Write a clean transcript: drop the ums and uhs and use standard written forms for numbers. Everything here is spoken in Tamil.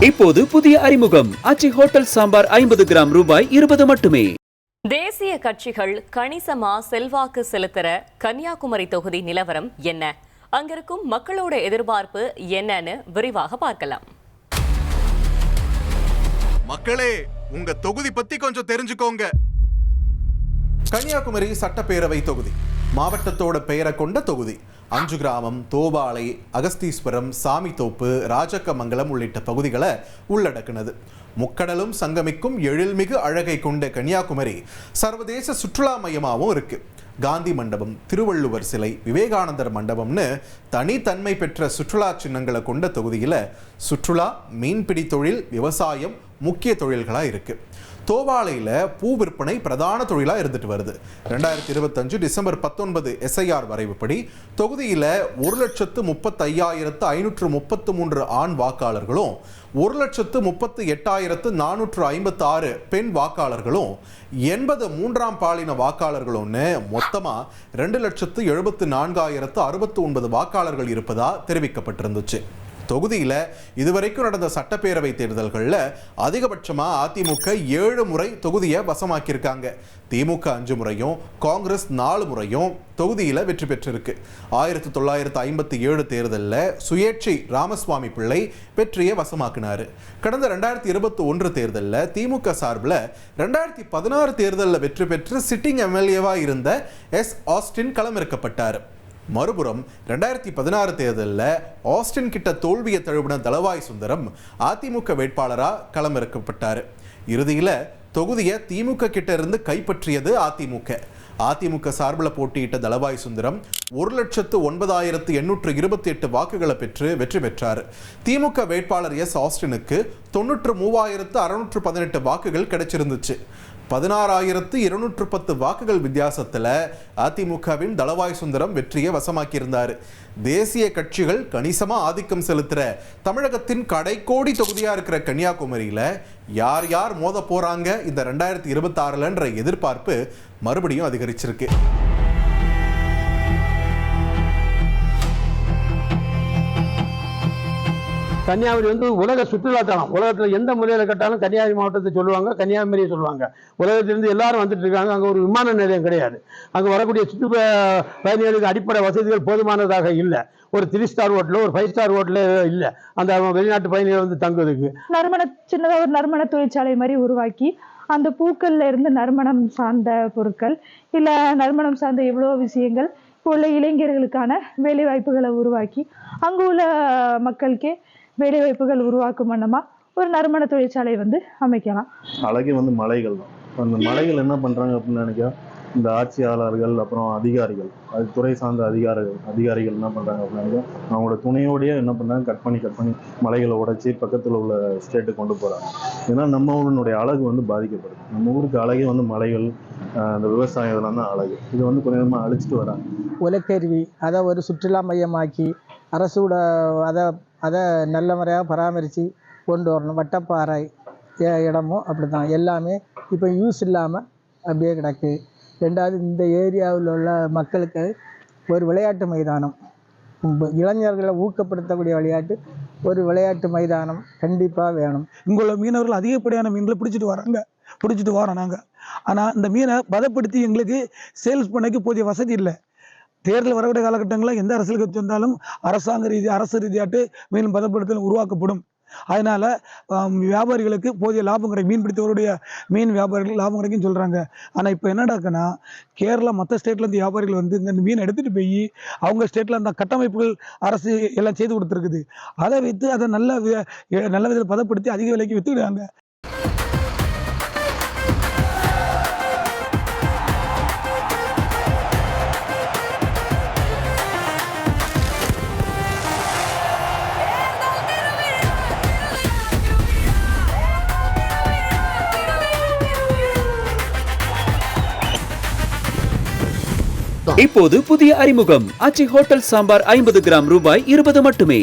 இப்போது புதிய அறிமுகம் ஆச்சி ஹோட்டல் சாம்பார் 50 கிராம் ரூபாய் 20 மட்டுமே. தேசிய கட்சிகள் கணிசமா செல்வாக்கு செலுத்துற கன்னியாகுமரி தொகுதி நிலவரம் என்ன, அங்கிருக்கும் மக்களோட எதிர்பார்ப்பு என்னன்னு விரிவாக பார்க்கலாம். மக்களே, உங்க தொகுதி பத்தி கொஞ்சம் தெரிஞ்சுக்கோங்க. கன்னியாகுமரி சட்டப்பேரவை தொகுதி மாவட்டத்தோட பெயரை கொண்ட தொகுதி. 5 கிராமம், தோபாலை, அகஸ்தீஸ்வரம், சாமித்தோப்பு, ராஜக்கமங்கலம் உள்ளிட்ட பகுதிகளை உள்ளடக்குனது. முக்கடலும் சங்கமிக்கும் எழில்மிகு அழகை கொண்ட கன்னியாகுமரி சர்வதேச சுற்றுலா மையமாகவும் இருக்கு. காந்தி மண்டபம், திருவள்ளுவர் சிலை, விவேகானந்தர் மண்டபம்னு தனித்தன்மை பெற்ற சுற்றுலா சின்னங்களை கொண்ட தொகுதியில் சுற்றுலா, மீன்பிடி தொழில், விவசாயம் முக்கிய தொழில்களாக இருக்கு. தோவாளையில் பூ விற்பனை பிரதான தொழிலாக இருந்துட்டு வருது. 2025 டிசம்பர் 19 SIR வரைவுப்படி தொகுதியில் 1,35,533 ஆண் வாக்காளர்களும் 1,38,456 பெண் வாக்காளர்களும் 83ஆம் பாலின வாக்காளர்கள்னு மொத்தமாக 2,74,069 வாக்காளர்கள் இருப்பதா தெரிவிக்கப்பட்டிருந்துச்சு. தொகுதியில் இதுவரைக்கும் நடந்த சட்டப்பேரவை தேர்தல்களில் அதிகபட்சமாக அதிமுக 7 முறை தொகுதியை வசமாக்கியிருக்காங்க. திமுக 5 முறையும் காங்கிரஸ் 4 முறையும் தொகுதியில் வெற்றி பெற்றிருக்கு. 1957 தேர்தலில் சுயேட்சை ராமசுவாமி பிள்ளை வெற்றியை வசமாக்கினார். கடந்த 2021 தேர்தலில் திமுக சார்பில் 2016 தேர்தலில் வெற்றி பெற்று சிட்டிங் எம்எல்ஏவாக இருந்த ஆஸ்டின் களமிறக்கப்பட்டார். மறுபுறம் 2016 தேர்தலில் ஆஸ்டின் கிட்ட தோல்வியை தழுவின தளவாய் சுந்தரம் அதிமுக வேட்பாளராக களமிறக்கப்பட்டார். இறுதியில் தொகுதியை திமுக கிட்ட இருந்து கைப்பற்றியது அதிமுக சார்பில் போட்டியிட்ட தளவாய் சுந்தரம் 1,09,828 வாக்குகளை பெற்று வெற்றி பெற்றார். திமுக வேட்பாளர் ஆஸ்டினுக்கு 93,618 வாக்குகள் கிடைச்சிருந்துச்சு. 16,210 வாக்குகள் வித்தியாசத்தில் அதிமுகவின் தளவாய் சுந்தரம் வெற்றியை வசமாக்கியிருந்தார். தேசிய கட்சிகள் கணிசமாக ஆதிக்கம் செலுத்துகிற தமிழகத்தின் கடைக்கோடி தொகுதியாக இருக்கிற கன்னியாகுமரியில் யார் யார் மோத போகிறாங்க இந்த 2026ன்ற எதிர்பார்ப்பு மறுபடியும் அதிகரிச்சிருக்கு. கன்னியாகுமரி உலக சுற்றுலாத்தலம். உலகத்தில் எந்த மூலையில் கட்டாலும் கன்னியாகுமரி மாவட்டத்தை சொல்லுவாங்க, கன்னியாகுமரியை சொல்லுவாங்க. உலகத்திலிருந்து எல்லாரும் வந்துட்டு இருக்காங்க. அங்கே ஒரு விமான நிலையம் கிடையாது. அங்கே வரக்கூடிய சுற்றுலா பயணிகளுக்கு அடிப்படை வசதிகள் போதுமானதாக இல்லை. ஒரு 3 ஸ்டார் ஹோட்டலோ ஒரு 5 ஸ்டார் ஹோட்டலே இல்லை அந்த வெளிநாட்டு பயணிகள் வந்து தங்குவதுக்கு. சின்னதாக ஒரு நறுமண தொழிற்சாலை மாதிரி உருவாக்கி அந்த பூக்கள்ல இருந்து நறுமணம் சார்ந்த பொருட்கள் இல்லை நறுமணம் சார்ந்த எவ்வளோ விஷயங்கள் இப்போ உள்ள இளைஞர்களுக்கான வேலை வாய்ப்புகளை உருவாக்கி அங்கே உள்ள மக்களுக்கே வேலை வாய்ப்புகள் உருவாக்கும் வண்ணமா ஒரு நறுமண தொழிற்சாலை வந்து அமைக்கலாம். அழகே மலைகள் தான். அந்த மலைகள் என்ன பண்றாங்க அப்படின்னு நினைக்க இந்த ஆட்சியாளர்கள் அப்புறம் அதிகாரிகள், அது துறை சார்ந்த அதிகாரிகள் என்ன பண்றாங்க அப்படின்னு அவங்களோட துணையோடய என்ன பண்றாங்க, கட் பண்ணி மலைகளை உடைச்சி பக்கத்தில் உள்ள ஸ்டேட்டுக்கு கொண்டு போறாங்க. ஏன்னா நம்ம ஊரினுடைய அழகு பாதிக்கப்படுது. நம்ம ஊருக்கு அழகே மலைகள், அந்த விவசாயம் இதெல்லாம் தான் அழகு. இது கொஞ்சமா அழிச்சிட்டு வராங்க. உலக்கருவி அதை ஒரு சுற்றுலா மையமாக்கி அரசோட அதை நல்ல முறையாக பராமரித்து கொண்டு வரணும். வட்டப்பாறை இடமும் அப்படி தான் எல்லாமே இப்போ யூஸ் இல்லாமல் அப்படியே கிடக்கு. 2வது இந்த ஏரியாவில் உள்ள மக்களுக்கு ஒரு விளையாட்டு மைதானம், இளைஞர்களை ஊக்கப்படுத்தக்கூடிய ஒரு விளையாட்டு மைதானம் கண்டிப்பாக வேணும். இங்குள்ள மீனவர்கள் அதிகப்படியான மீன்களை பிடிச்சிட்டு வரோம் நாங்கள். ஆனால் இந்த மீனை பதப்படுத்தி எங்களுக்கு சேல்ஸ் பண்ணக்கு போதிய வசதி இல்லை. தேர்தல் வரக்கூடிய காலகட்டங்களில் எந்த அரசியல் கட்சி வந்தாலும் அரசு ரீதியாட்டு மீன் பதப்படுத்தல் உருவாக்கப்படும். அதனால வியாபாரிகளுக்கு போதிய லாபம் கிடைக்கும். மீன் பிடித்தவருடைய மீன் வியாபாரிகள் லாபம் கிடைக்குன்னு சொல்றாங்க. ஆனால் இப்போ என்னடாக்குன்னா கேரளா மற்ற ஸ்டேட்ல இருந்து வியாபாரிகள் இந்த மீன் எடுத்துட்டு போய் அவங்க ஸ்டேட்ல அந்த கட்டமைப்புகள் அரசு எல்லாம் செய்து கொடுத்துருக்குது. அதை வைத்து அதை நல்ல விதத்தில் பதப்படுத்தி அதிக விலைக்கு வித்துக்கிடுறாங்க. இப்போது புதிய அறிமுகம் ஆச்சி ஹோட்டல் சாம்பார் 50 கிராம் ரூபாய் 20 மட்டுமே.